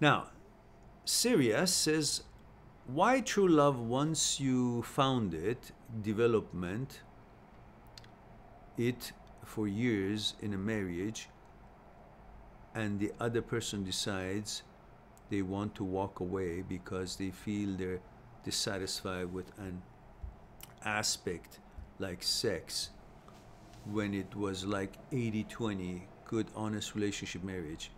Now, Syria says, why true love, once you found it, development, it for years in a marriage, and the other person decides they want to walk away because they feel they're dissatisfied with an aspect like sex, when it was like 80-20, good, honest relationship marriage.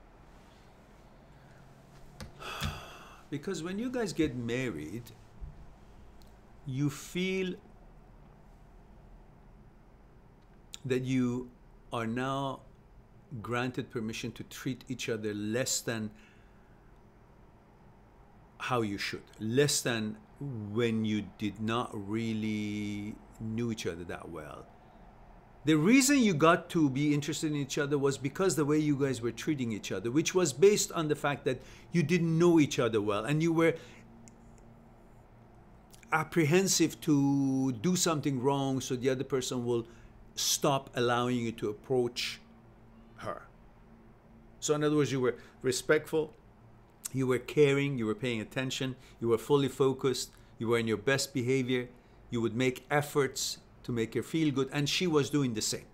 Because when you guys get married, you feel that you are now granted permission to treat each other less than how you should, less than when you did not really knew each other that well. The reason you got to be interested in each other was because the way you guys were treating each other, which was based on the fact that you didn't know each other well and you were apprehensive to do something wrong so the other person will stop allowing you to approach her. So in other words, you were respectful, you were caring, you were paying attention, you were fully focused, you were in your best behavior, you would make efforts to make her feel good, and she was doing the same.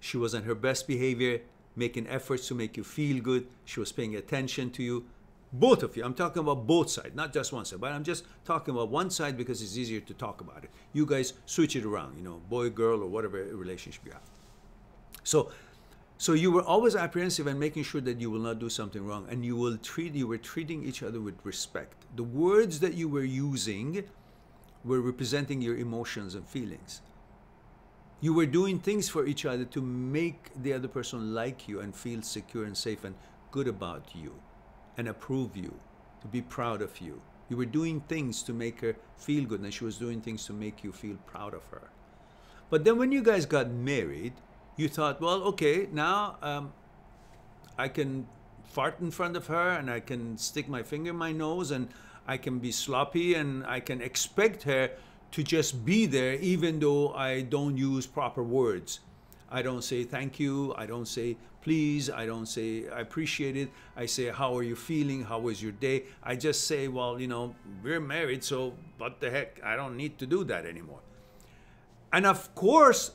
She was on her best behavior, making efforts to make you feel good. She was paying attention to you. Both of you. I'm talking about both sides, not just one side, but I'm just talking about one side because it's easier to talk about it. You guys switch it around, you know, boy, girl, or whatever relationship you have. So you were always apprehensive and making sure that you will not do something wrong, and you were treating each other with respect. The words that you were using were representing your emotions and feelings. You were doing things for each other to make the other person like you and feel secure and safe and good about you and approve you, to be proud of you. You were doing things to make her feel good, and she was doing things to make you feel proud of her. But then when you guys got married, you thought, well, okay, now I can fart in front of her and I can stick my finger in my nose and I can be sloppy and I can expect her to just be there even though I don't use proper words. I don't say thank you, I don't say please, I don't say I appreciate it. I say, how are you feeling? How was your day? I just say, well, you know, we're married, so what the heck? I don't need to do that anymore. And of course,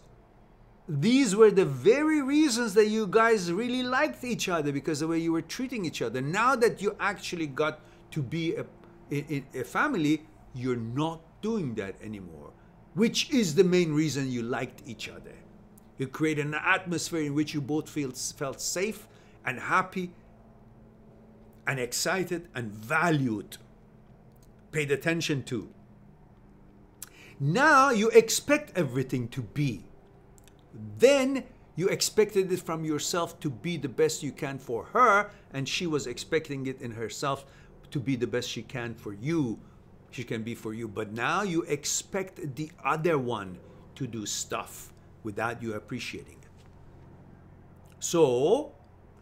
these were the very reasons that you guys really liked each other, because the way you were treating each other. Now that you actually got to be a family, you're not doing that anymore, which is the main reason you liked each other. You created an atmosphere in which you both felt safe and happy and excited and valued, paid attention to. Now you expect everything to be. Then you expected it from yourself to be the best you can for her, and she was expecting it in herself to be the best she can for you. She can be for you. But now you expect the other one to do stuff without you appreciating it. So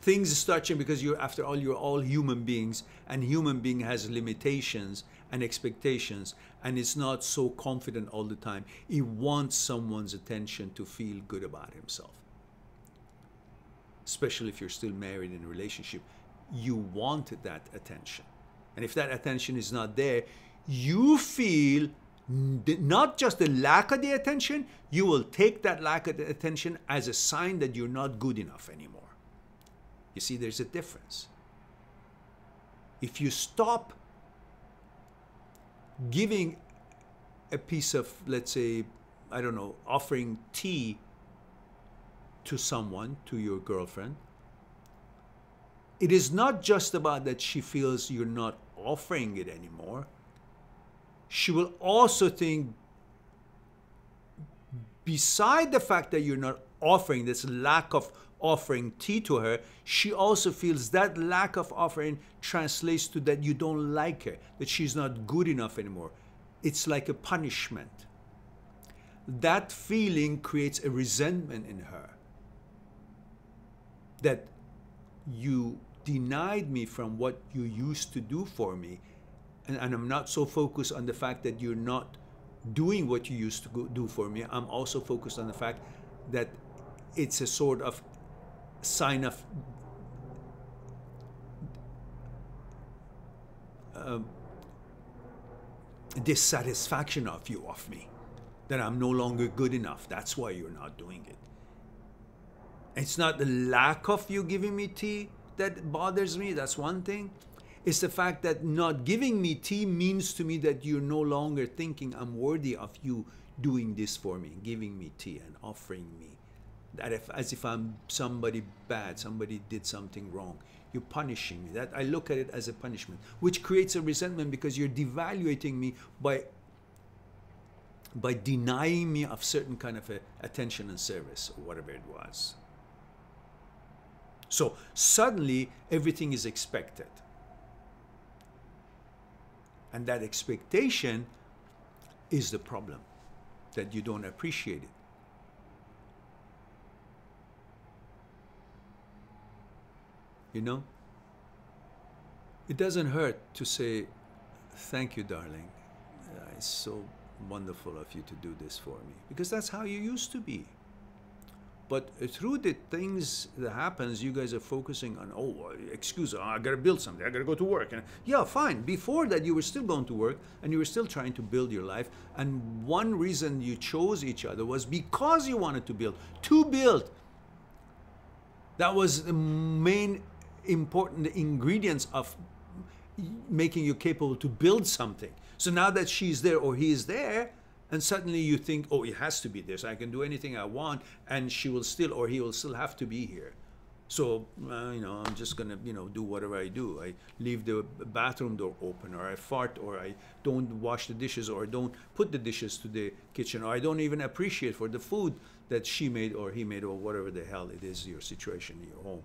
things start changing, because after all, you're all human beings, and human being has limitations and expectations, and it's not so confident all the time. He wants someone's attention to feel good about himself. Especially if you're still married in a relationship, you want that attention. And if that attention is not there, you feel not just the lack of the attention, you will take that lack of the attention as a sign that you're not good enough anymore. You see, there's a difference. If you stop giving a piece of, let's say, I don't know, offering tea to someone, to your girlfriend, it is not just about that she feels you're not offering it anymore. She will also think, beside the fact that you're not offering, this lack of offering tea to her, she also feels that lack of offering translates to that you don't like her, that she's not good enough anymore. It's like a punishment. That feeling creates a resentment in her, that you denied me from what you used to do for me, and I'm not so focused on the fact that you're not doing what you used to do for me. I'm also focused on the fact that it's a sort of sign of dissatisfaction of you, of me, that I'm no longer good enough. That's why you're not doing it. It's not the lack of you giving me tea that bothers me. That's one thing. It's the fact that not giving me tea means to me that you're no longer thinking I'm worthy of you doing this for me, giving me tea and offering me. That as if I'm somebody bad, somebody did something wrong. You're punishing me. That I look at it as a punishment, which creates a resentment because you're devaluating me by denying me of certain kind of attention and service or whatever it was. So suddenly everything is expected. And that expectation is the problem, that you don't appreciate it. You know? It doesn't hurt to say, thank you, darling. It's so wonderful of you to do this for me. Because that's how you used to be. But through the things that happens, you guys are focusing on, oh, excuse me, I got to build something. I got to go to work. And yeah, fine. Before that, you were still going to work and you were still trying to build your life. And one reason you chose each other was because you wanted to build. To build. That was the main important ingredients of making you capable to build something. So now that she's there or he is there, and suddenly you think, oh, it has to be this. I can do anything I want, and she will still, or he will still have to be here. So, you know, I'm just going to, you know, do whatever I do. I leave the bathroom door open, or I fart, or I don't wash the dishes, or I don't put the dishes to the kitchen, or I don't even appreciate for the food that she made or he made, or whatever the hell it is, your situation in your home.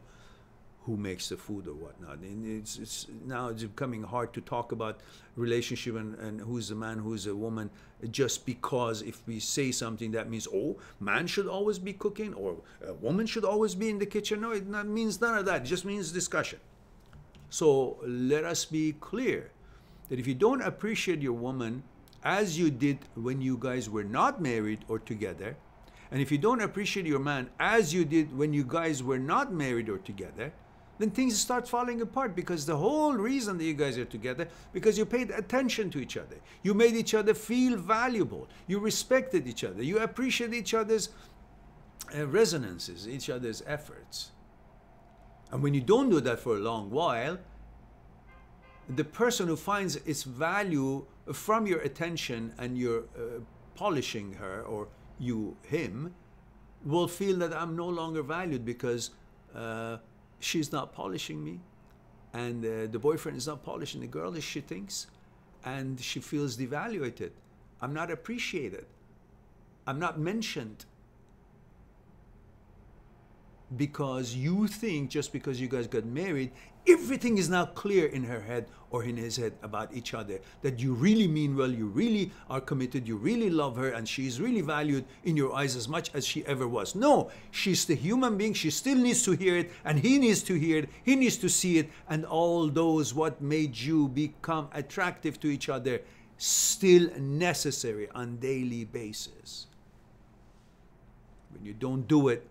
Who makes the food or whatnot. And it's now it's becoming hard to talk about relationship and who's a man, who's a woman, just because if we say something that means, oh, man should always be cooking or a woman should always be in the kitchen. No, it means none of that. It just means discussion. So let us be clear that if you don't appreciate your woman as you did when you guys were not married or together, and if you don't appreciate your man as you did when you guys were not married or together, then things start falling apart, because the whole reason that you guys are together, because you paid attention to each other. You made each other feel valuable. You respected each other. You appreciated each other's resonances, each other's efforts. And when you don't do that for a long while, the person who finds its value from your attention and your polishing her, or you, him, will feel that I'm no longer valued because she's not polishing me, and the boyfriend is not polishing the girl as she thinks, and she feels devaluated. I'm not appreciated. I'm not mentioned. Because you think just because you guys got married, everything is now clear in her head or in his head about each other, that you really mean well, you really are committed, you really love her, and she's really valued in your eyes as much as she ever was. No, she's the human being. She still needs to hear it, and he needs to hear it, he needs to see it, and all those what made you become attractive to each other still necessary on daily basis. When you don't do it,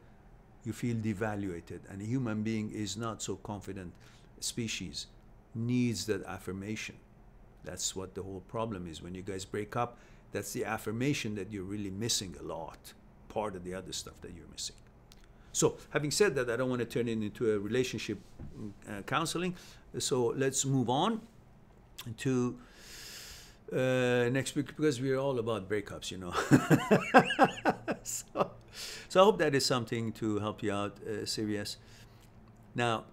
you feel devaluated, and a human being is not so confident species, needs that affirmation. That's what the whole problem is. When you guys break up, that's the affirmation that you're really missing a lot, part of the other stuff that you're missing. So having said that, I don't want to turn it into a relationship counseling, so let's move on to next week, because we're all about breakups, you know. So I hope that is something to help you out, serious. Now,